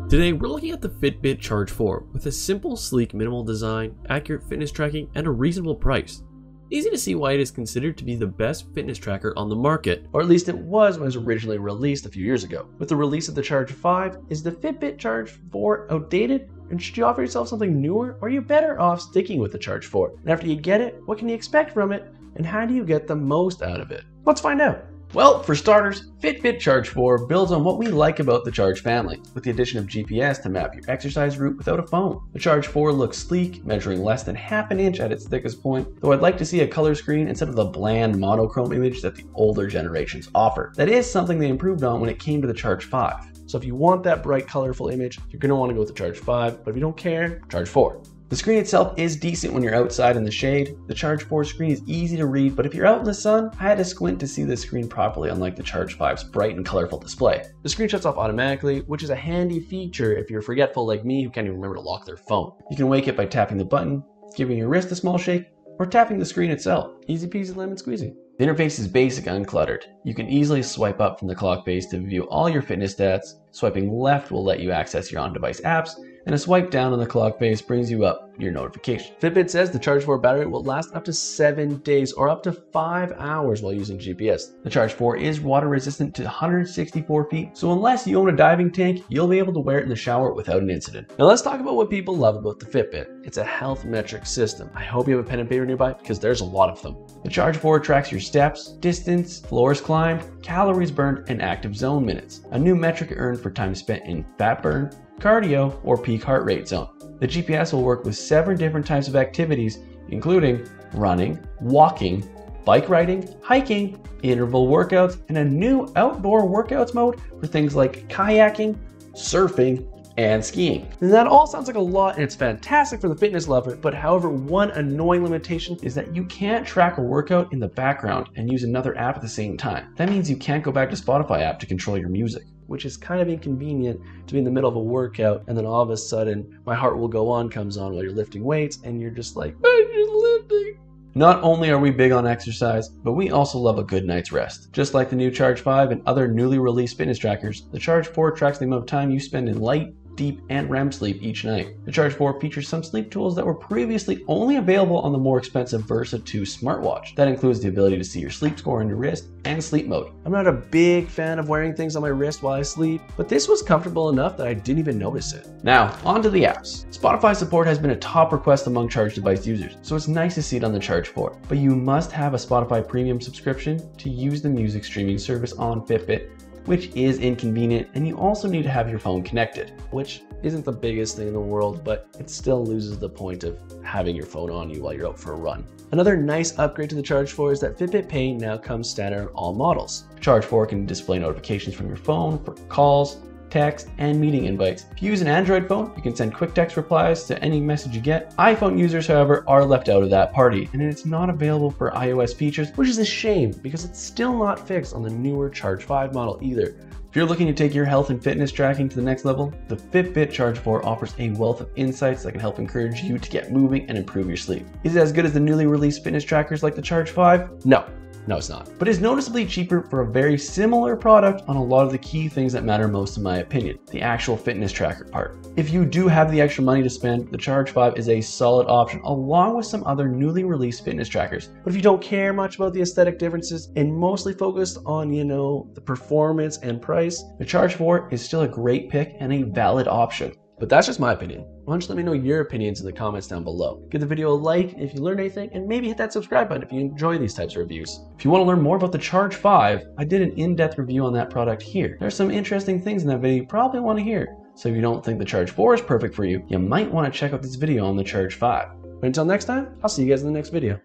Today we're looking at the Fitbit Charge 4 with a simple, sleek, minimal design, accurate fitness tracking, and a reasonable price. Easy to see why it is considered to be the best fitness tracker on the market, or at least it was when it was originally released a few years ago. With the release of the Charge 5, is the Fitbit Charge 4 outdated? And should you offer yourself something newer, or are you better off sticking with the Charge 4? And after you get it, what can you expect from it, and how do you get the most out of it? Let's find out. Well, for starters, Fitbit Charge 4 builds on what we like about the Charge family, with the addition of GPS to map your exercise route without a phone. The Charge 4 looks sleek, measuring less than half an inch at its thickest point, though I'd like to see a color screen instead of the bland monochrome image that the older generations offer. That is something they improved on when it came to the Charge 5. So if you want that bright, colorful image, you're going to want to go with the Charge 5, but if you don't care, Charge 4. The screen itself is decent when you're outside in the shade. The Charge 4 screen is easy to read, but if you're out in the sun, I had to squint to see the screen properly, unlike the Charge 5's bright and colorful display. The screen shuts off automatically, which is a handy feature if you're forgetful like me who can't even remember to lock their phone. You can wake it by tapping the button, giving your wrist a small shake, or tapping the screen itself. Easy peasy lemon squeezy. The interface is basic and uncluttered. You can easily swipe up from the clock base to view all your fitness stats. Swiping left will let you access your on-device apps, and a swipe down on the clock base brings you up your notification. Fitbit says the Charge 4 battery will last up to 7 days or up to 5 hours while using GPS. The Charge 4 is water resistant to 164 feet, so unless you own a diving tank, you'll be able to wear it in the shower without an incident. Now let's talk about what people love about the Fitbit. It's a health metric system. I hope you have a pen and paper nearby because there's a lot of them. The Charge 4 tracks your steps, distance, floors climbed, calories burned, and active zone minutes, a new metric earned for time spent in fat burn, cardio, or peak heart rate zone. The GPS will work with 7 different types of activities, including running, walking, bike riding, hiking, interval workouts, and a new outdoor workouts mode for things like kayaking, surfing, and skiing. And that all sounds like a lot, and it's fantastic for the fitness lover, but however, one annoying limitation is that you can't track a workout in the background and use another app at the same time. That means you can't go back to Spotify app to control your music, which is kind of inconvenient to be in the middle of a workout and then all of a sudden My Heart Will Go On comes on while you're lifting weights and you're just like, I'm just lifting. Not only are we big on exercise, but we also love a good night's rest. Just like the new Charge 5 and other newly released fitness trackers, the Charge 4 tracks the amount of time you spend in light, deep, and REM sleep each night. The Charge 4 features some sleep tools that were previously only available on the more expensive Versa 2 smartwatch. That includes the ability to see your sleep score on your wrist and sleep mode. I'm not a big fan of wearing things on my wrist while I sleep, but this was comfortable enough that I didn't even notice it. Now, on to the apps. Spotify support has been a top request among Charge device users, so it's nice to see it on the Charge 4. But you must have a Spotify premium subscription to use the music streaming service on Fitbit, which is inconvenient, and you also need to have your phone connected, which isn't the biggest thing in the world, but it still loses the point of having your phone on you while you're out for a run. Another nice upgrade to the Charge 4 is that Fitbit Pay now comes standard on all models. Charge 4 can display notifications from your phone for calls, text, and meeting invites. If you use an Android phone, you can send quick text replies to any message you get. iPhone users, however, are left out of that party, and it's not available for iOS features, which is a shame because it's still not fixed on the newer Charge 5 model either. If you're looking to take your health and fitness tracking to the next level, the Fitbit Charge 4 offers a wealth of insights that can help encourage you to get moving and improve your sleep. Is it as good as the newly released fitness trackers like the Charge 5? No, it's not. But it's noticeably cheaper for a very similar product on a lot of the key things that matter most in my opinion, the actual fitness tracker part. If you do have the extra money to spend, the Charge 5 is a solid option along with some other newly released fitness trackers. But if you don't care much about the aesthetic differences and mostly focused on, the performance and price, the Charge 4 is still a great pick and a valid option. But that's just my opinion. Why don't you let me know your opinions in the comments down below. Give the video a like if you learned anything, and maybe hit that subscribe button if you enjoy these types of reviews. If you want to learn more about the Charge 5, I did an in-depth review on that product here. There's some interesting things in that video you probably want to hear. So if you don't think the Charge 4 is perfect for you, you might want to check out this video on the Charge 5. But until next time, I'll see you guys in the next video.